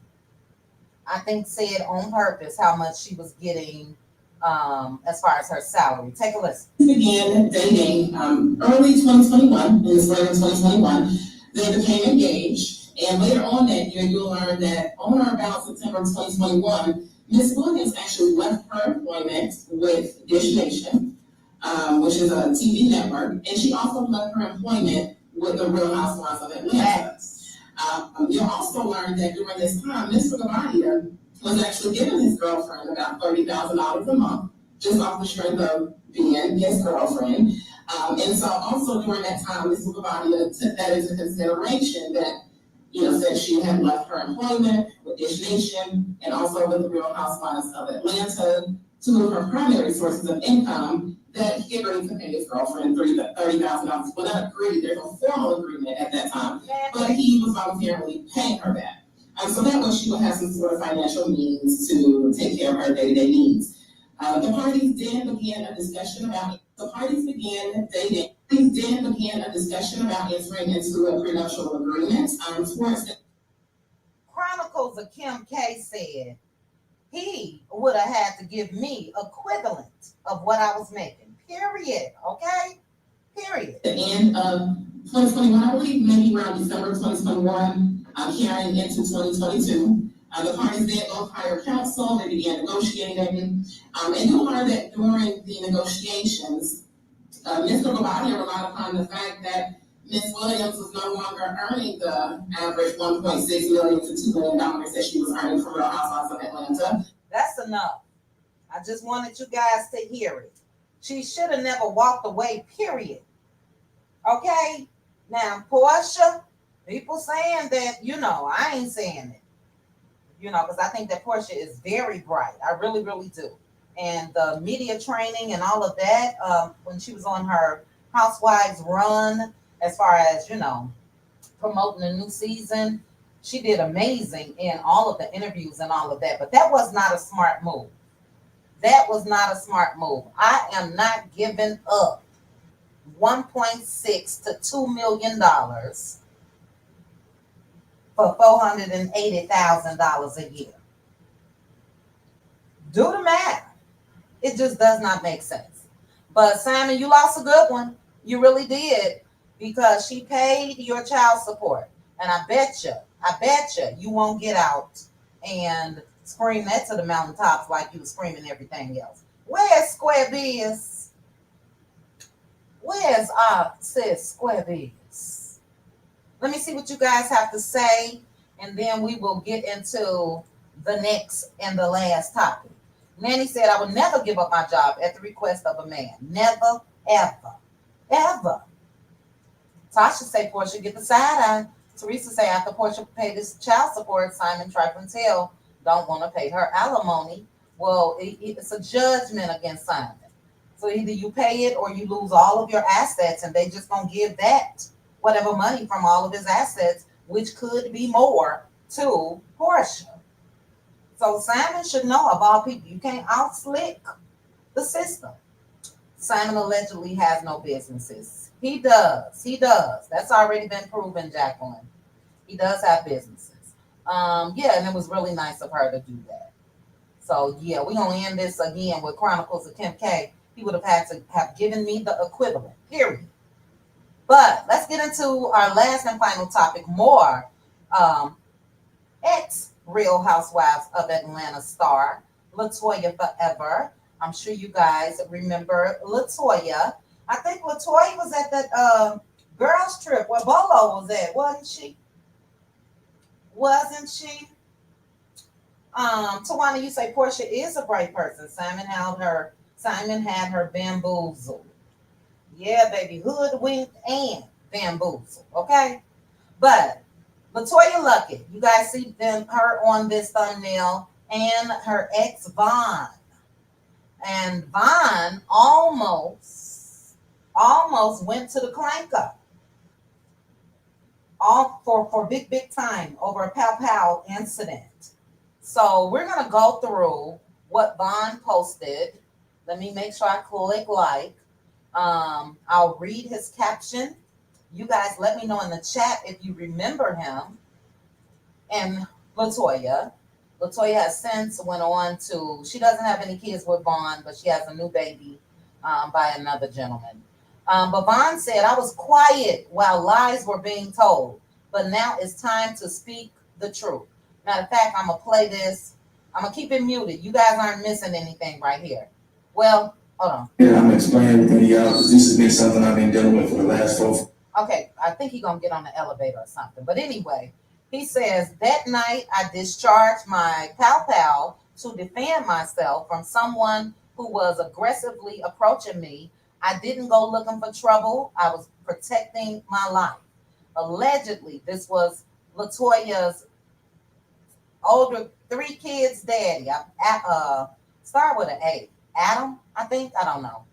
think, said on purpose how much she was getting as far as her salary. Take a listen. Began dating early 2021, in the spring of 2021. They became engaged, and later on on that year, you'll learn that on or about September 2021, Ms. Williams actually left her employment with Dish Nation, which is a TV network, and she also left her employment with the Real Housewives of Atlanta. You'll also learn that during this time, Mr. Gabadia was actually giving his girlfriend about $30,000 a month, just off the strength of being his girlfriend. And so also during that time, Mr. Gabadia took that into consideration that, since she had left her employment with Dish Nation and also with the Real Housewives of Atlanta, two of her primary sources of income, that he agreed to pay his girlfriend $30,000. Well, not agreed, there's no formal agreement at that time, but he was voluntarily paying her that. So that way she would have some sort of financial means to take care of her day-to-day needs. The parties then began a discussion about entering into a prenuptial agreement. Chronicles of Kim K said he would have had to give me equivalent of what I was making. Period. Okay? Period. At the end of 2021, I believe, maybe around December 2021, carrying into 2022. The parties then both hired counsel, they began negotiating. And you'll learn that during the negotiations, Mr. Gabadia relied upon the fact that Ms. Williams was no longer earning the average $1.6 million to $2 million that she was earning from Real Housewives of Atlanta. That's enough. I just wanted you guys to hear it. She should have never walked away, period. Okay? Now, Porsha, people saying that, I ain't saying it. Because I think that Porsha is very bright. I really, really do. And the media training and all of that, when she was on her Housewives run, as far as, promoting a new season, she did amazing in all of the interviews and all of that. But that was not a smart move. That was not a smart move. I am not giving up $1.6 to $2 million for $480,000 a year. Do the math. It just does not make sense. But Simon, you lost a good one. You really did, because she paid your child support. And I bet you won't get out and scream that to the mountaintops like you were screaming everything else. Where's Square Biz? Where's our sis Square Biz? Let me see what you guys have to say, and then we will get into the next and the last topic. Nanny said, I would never give up my job at the request of a man. Never, ever, ever. Tasha say Porsha get the side eye. Teresa say after Porsha paid his child support, Simon Trifontel don't want to pay her alimony. Well, it's a judgment against Simon. So either you pay it or you lose all of your assets, and they just gonna give that whatever money from all of his assets, which could be more, to Porsha. So Simon should know, of all people, you can't outslick the system. Simon allegedly has no businesses. He does. That's already been proven, Jacqueline. He does have businesses. And it was really nice of her to do that. So we're gonna end this again with Chronicles of Kim K. He would have had to have given me the equivalent, period. But let's get into our last and final topic, more ex-Real Housewives of Atlanta star, Latoya Forever. I'm sure you guys remember Latoya. I think Latoya was at that girls trip where Bolo was at, wasn't she? Tawana, you say Porsha is a bright person. Simon had her bamboozled. Yeah, baby, hoodwinked and bamboozled. Okay, but Latoya Luckett, you guys see her on this thumbnail, and her ex Von, and Von almost went to the clanker, all for big time over a pow incident. So we're gonna go through what Von posted. Let me make sure I click like. I'll read his caption. You guys let me know in the chat if you remember him. And Latoya has since went on to, she doesn't have any kids with Vaughn, but she has a new baby by another gentleman. But Vaughn said, I was quiet while lies were being told, but now it's time to speak the truth. Matter of fact, I'm going to play this. I'm going to keep it muted. You guys aren't missing anything right here. Well, hold on. Yeah, I'm explaining everything to y'all because this has been something I've been dealing with for the last 4. Okay, I think he's going to get on the elevator or something. But anyway, he says, that night I discharged my pal to defend myself from someone who was aggressively approaching me. I didn't go looking for trouble. I was protecting my life. Allegedly, this was Latoya's older 3 kids' daddy. Start with an A. Adam, I think. I don't know.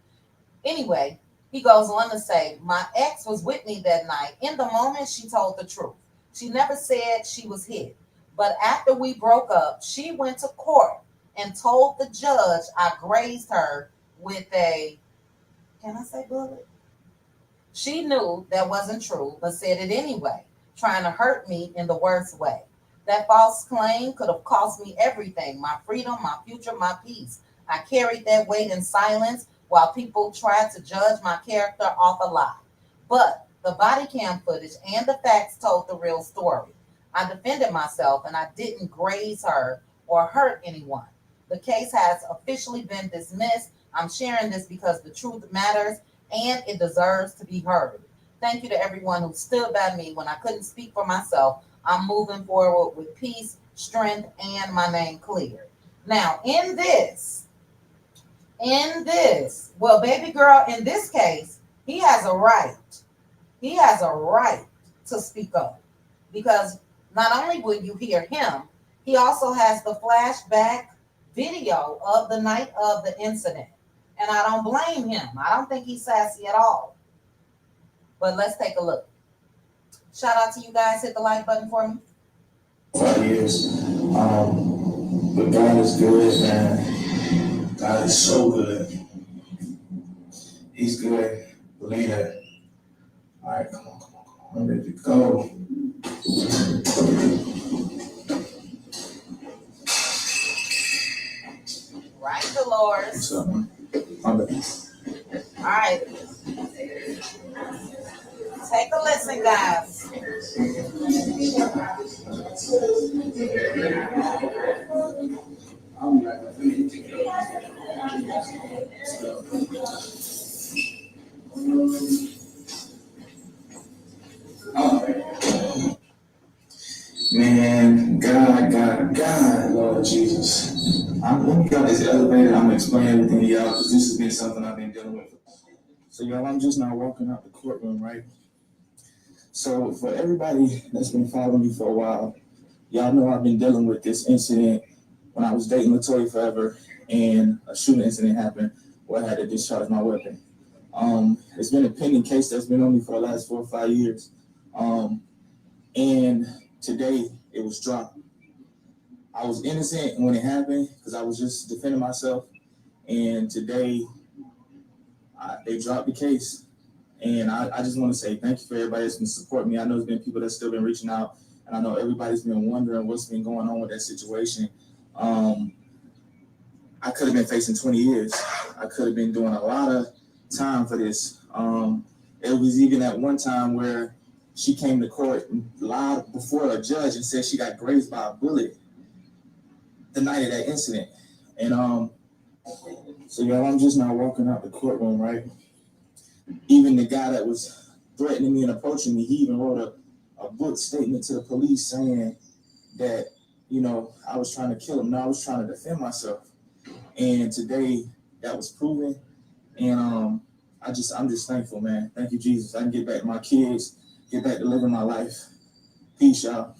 Anyway, he goes on to say, my ex was with me that night. In the moment, she told the truth. She never said she was hit. But after we broke up, she went to court and told the judge I grazed her with a, can I say bullet? She knew that wasn't true, but said it anyway, trying to hurt me in the worst way. That false claim could have cost me everything, my freedom, my future, my peace. I carried that weight in silence while people tried to judge my character off a lie. But the body cam footage and the facts told the real story. I defended myself and I didn't graze her or hurt anyone. The case has officially been dismissed. I'm sharing this because the truth matters and it deserves to be heard. Thank you to everyone who stood by me when I couldn't speak for myself. I'm moving forward with peace, strength, and my name clear. Now, in this, well, baby girl, in this case, he has a right. He has a right to speak up because not only will you hear him, he also has the flashback video of the night of the incident. And I don't blame him. I don't think he's sassy at all. But let's take a look. Shout out to you guys. Hit the like button for me. 5 years. But God is good, man. God is so good. He's good. Believe that. All right, come on. I'm ready to go. Right, Dolores. What's up, man? My bad. All right. Take a listen, guys. Man, God, Lord Jesus. Let me get out this elevator. I'm gonna explain everything to y'all because this has been something I've been dealing with. So y'all, I'm just now walking out the courtroom, right? So for everybody that's been following me for a while, y'all know I've been dealing with this incident when I was dating Latoya Forever and a shooting incident happened where I had to discharge my weapon. It's been a pending case that's been on me for the last 4 or 5 years. And today it was dropped. I was innocent when it happened because I was just defending myself. And today they dropped the case. And I just want to say thank you for everybody that's been supporting me. I know there's been people that's still been reaching out. And I know everybody's been wondering what's been going on with that situation. I could have been facing 20 years. I could have been doing a lot of time for this. It was even at one time where she came to court and lied before a judge and said she got grazed by a bullet the night of that incident. And so y'all, I'm just now walking out the courtroom, right? Even the guy that was threatening me and approaching me, he even wrote a book statement to the police saying that, you know, I was trying to kill him. No, I was trying to defend myself. And today that was proven. And I'm just thankful, man. Thank you, Jesus. I can get back to my kids, get back to living my life. Peace, y'all.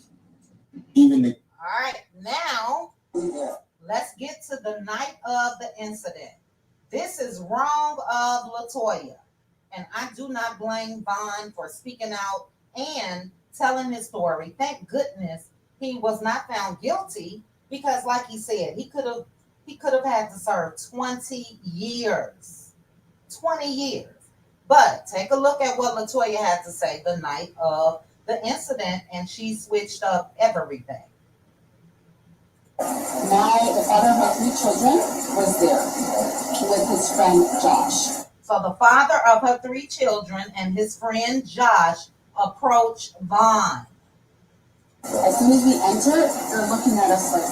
All right, now let's get to the night of the incident. This is wrong of Latoya, and I do not blame Vaughn for speaking out and telling his story. Thank goodness he was not found guilty because, like he said, he could have had to serve 20 years. 20 years. But take a look at what Latoya had to say the night of the incident, and she switched up everything. The father of my 3 children was there with his friend Josh. So the father of her 3 children and his friend Josh approached Vaughn. As soon as we enter, they're looking at us like,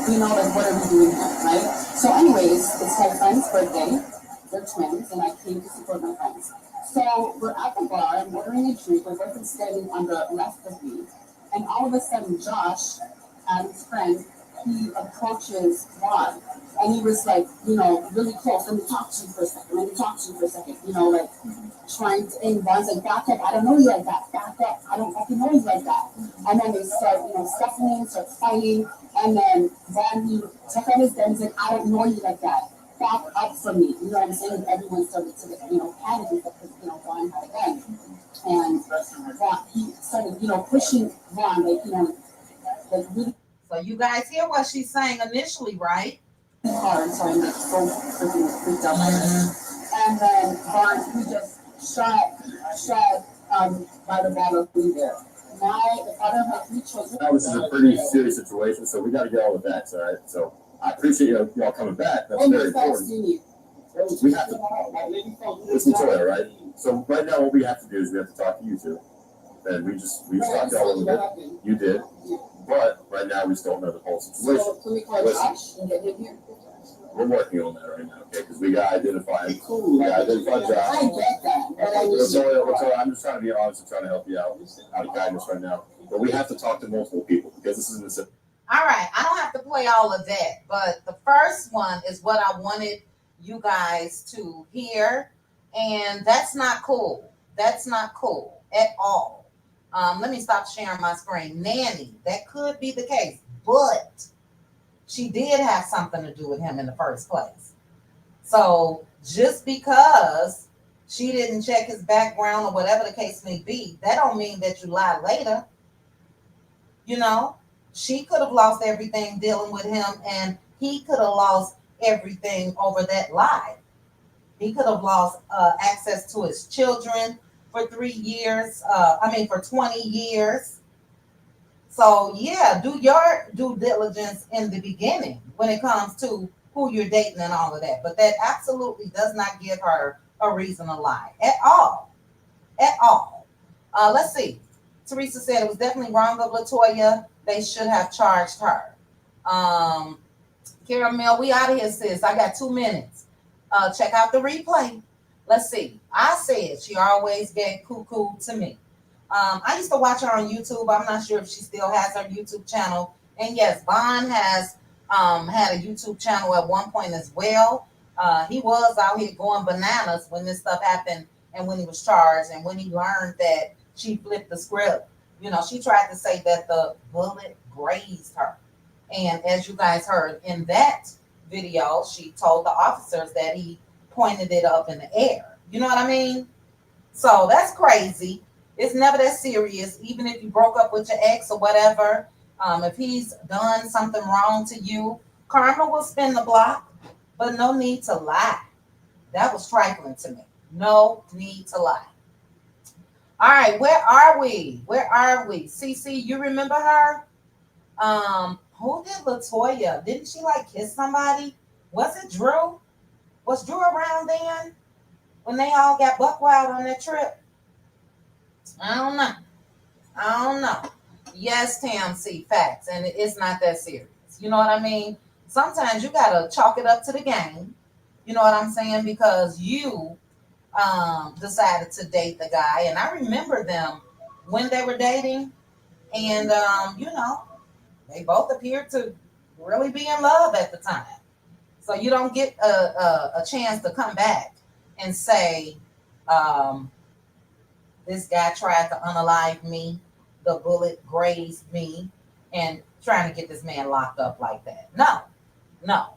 like, what are we doing here, right? So anyways, it's my friend's birthday. They're twins, and I came to support my friends. So we're at the bar, I'm ordering a drink, my boyfriend's standing on the left of me, and all of a sudden Josh, Adam's friend, he approaches Juan, and he was like, really close. Let me talk to you for a second. Like trying to, and Juan's like, back up, I don't know you like that. Back up, I don't fucking know you like that. And then they start, scuffling, start fighting, and then Juan, he took out his gun, he's like, I don't know you like that. Back up from me. You know what I'm saying? Everyone started to, panic because, Juan had a gun. And Juan, he started, pushing Juan, like really. So you guys hear what she's saying initially, right? Hard, so I'm like so freaking freaked out by this. And then Juan, he just shot by the battle there. The father of my 3 children. Now, this is a pretty serious situation, so we got to get on with that, all right? So I appreciate y'all coming back. That's very important. We have to. It's Latoya, right? So right now, what we have to do is we have to talk to you two, and we just talked y'all a little bit. You did, but right now we still don't know the whole situation. So can we call Josh and get him here? We're working on that right now, okay? Because we got to identify. Cool. We got to identify Josh. I get that. Latoya, I'm just trying to be honest and trying to help you out of guidance right now. But we have to talk to multiple people because this isn't a. All right, I don't have to play all of that, but the first one is what I wanted you guys to hear, and that's not cool. That's not cool at all. Let me stop sharing my screen. Nanny, that could be the case, but she did have something to do with him in the first place. So just because she didn't check his background or whatever the case may be, that don't mean that you lie later. She could have lost everything dealing with him, and he could have lost everything over that lie. He could have lost access to his children for 3 years. For 20 years. So yeah, do your due diligence in the beginning when it comes to who you're dating and all of that. But that absolutely does not give her a reason to lie at all. At all. Let's see. Teresa said it was definitely wrong of Latoya. They should have charged her. Caramel, we out of here, sis. I got 2 minutes. Check out the replay. Let's see. I said she always get cuckoo to me. I used to watch her on YouTube. I'm not sure if she still has her YouTube channel. And yes, Vaughn has had a YouTube channel at one point as well. He was out here going bananas when this stuff happened and when he was charged and when he learned that she flipped the script. She tried to say that the bullet grazed her. And as you guys heard in that video, she told the officers that he pointed it up in the air. You know what I mean? So that's crazy. It's never that serious. Even if you broke up with your ex or whatever, if he's done something wrong to you, karma will spin the block, but no need to lie. That was trifling to me. No need to lie. All right, where are we? CC, you remember her? Who did Latoya? Didn't she kiss somebody? Was it Drew? Was Drew around then when they all got buck wild on that trip? I don't know. Yes, Tam, see facts, and it's not that serious. You know what I mean? Sometimes you gotta chalk it up to the game. You know what I'm saying? Because you decided to date the guy, and I remember them when they were dating, and they both appeared to really be in love at the time. So you don't get a chance to come back and say, this guy tried to unalive me, the bullet grazed me, and trying to get this man locked up like that. No.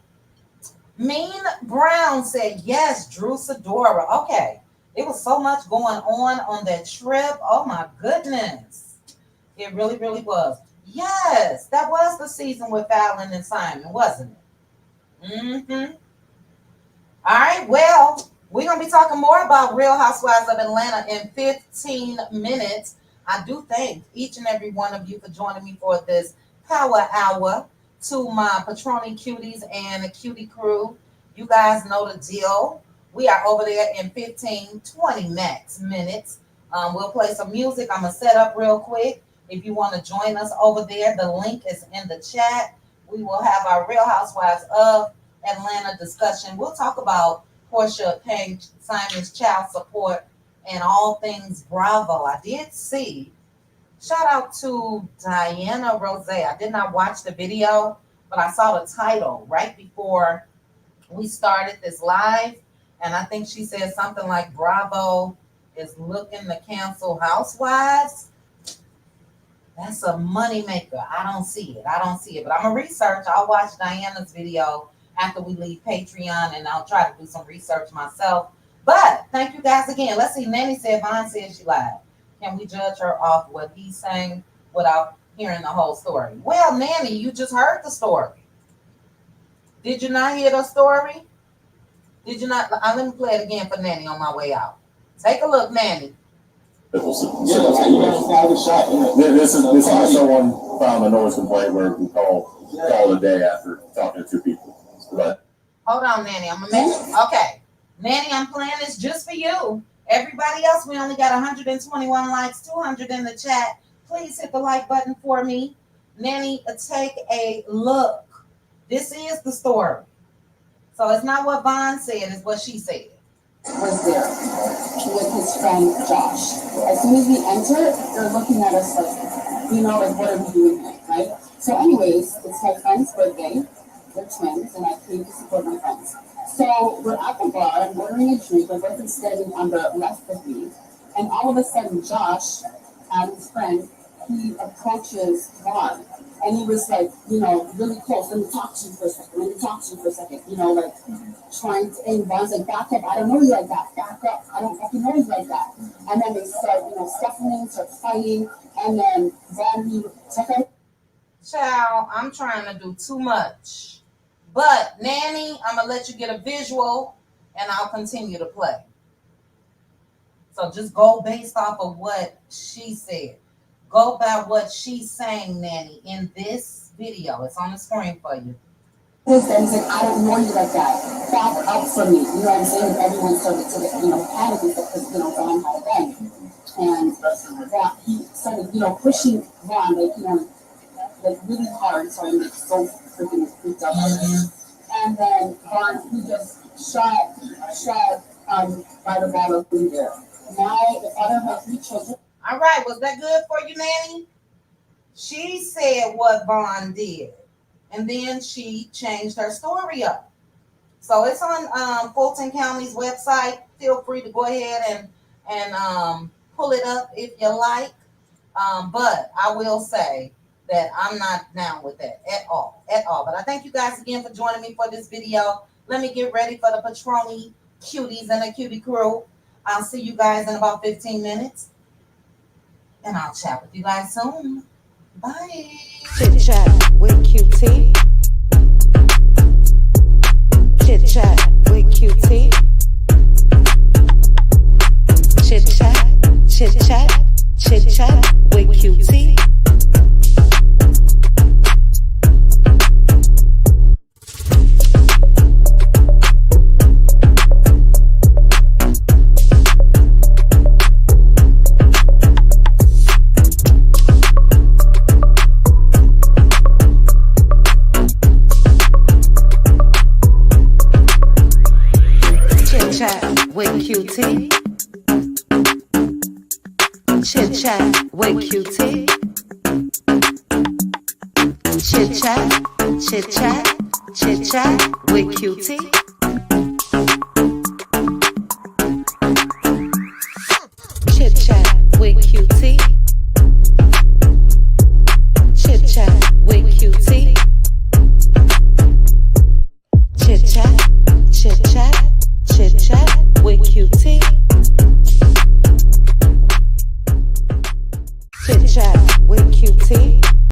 Mean Brown said, yes, Drew Sidora. Okay. It was so much going on that trip. Oh, my goodness. It really, really was. Yes, that was the season with Fallon and Simon, wasn't it? Mm-hmm. All right, well, we're going to be talking more about Real Housewives of Atlanta in 15 minutes. I do thank each and every one of you for joining me for this power hour. To my Patroni Cuties and the Cutie crew, you guys know the deal. We are over there in 15, 20 max minutes. We'll play some music. I'm going to set up real quick. If you want to join us over there, the link is in the chat. We will have our Real Housewives of Atlanta discussion. We'll talk about Porsha paying Simon's child support and all things Bravo. I did see, shout out to Diana Rose. I did not watch the video, but I saw the title right before we started this live. And I think she said something like Bravo is looking to cancel Housewives. That's a moneymaker. I don't see it. But I'm going to research. I'll watch Diana's video after we leave Patreon, and I'll try to do some research myself. But thank you guys again. Let's see. Nanny said, Vaughn said she lied. Can we judge her off what he's saying without hearing the whole story? Well, Nanny, you just heard the story. Did you not hear the story? Did you not? Let me play it again for Nanny on my way out. Take a look, Nanny. This is someone found a noise complaint where we called a day after talking to two people. But hold on, Nanny. I'm gonna make it. Okay, Nanny, I'm playing this just for you. Everybody else, we only got 121 likes, 200 in the chat. Please hit the like button for me. Nanny, take a look. This is the story. So it's not what Vaughn said, it's what she said. Was there with his friend Josh. As soon as we enter, they're looking at us like, like, what are we doing here, right? So anyways, it's my friend's birthday. They're twins, and I came to support my friends. So we're at the bar, I'm ordering a drink, my boyfriend's standing on the left of me, and all of a sudden Josh, Adam's friend, he approaches Vaughn. And he was like, really close. Let me talk to you for a second. Like trying to, and Vaughn's like, back up. I don't know you like that. Back up. I don't fucking know you like that. And then they start, scuffling, start fighting. And then he took her. Child, I'm trying to do too much. But, Nanny, I'm going to let you get a visual, and I'll continue to play. So just go based off of what she said. Go by what she's saying, Nanny, in this video. It's on the screen for you. He's like, I don't know you like that. Back up from me. You know what I'm saying? Everyone started to, panic because, Vaughn had a bang. And that he started, pushing Vaughn, like really hard. So I'm so freaking freaked out. And then Vaughn, he just shot by the bottle through there. Now the father has 3 children. All right, was that good for you, Nanny? She said what Vaughn did, and then she changed her story up. So it's on Fulton County's website. Feel free to go ahead and pull it up if you like. But I will say that I'm not down with that at all. But I thank you guys again for joining me for this video. Let me get ready for the Patroni Cuties and the Cutie crew. I'll see you guys in about 15 minutes. And I'll chat with you guys soon. Bye. Chit chat with QT. Chit chat with QT. Chit chat with QT. With QT. Chit chat with QT. Chit chat with QT.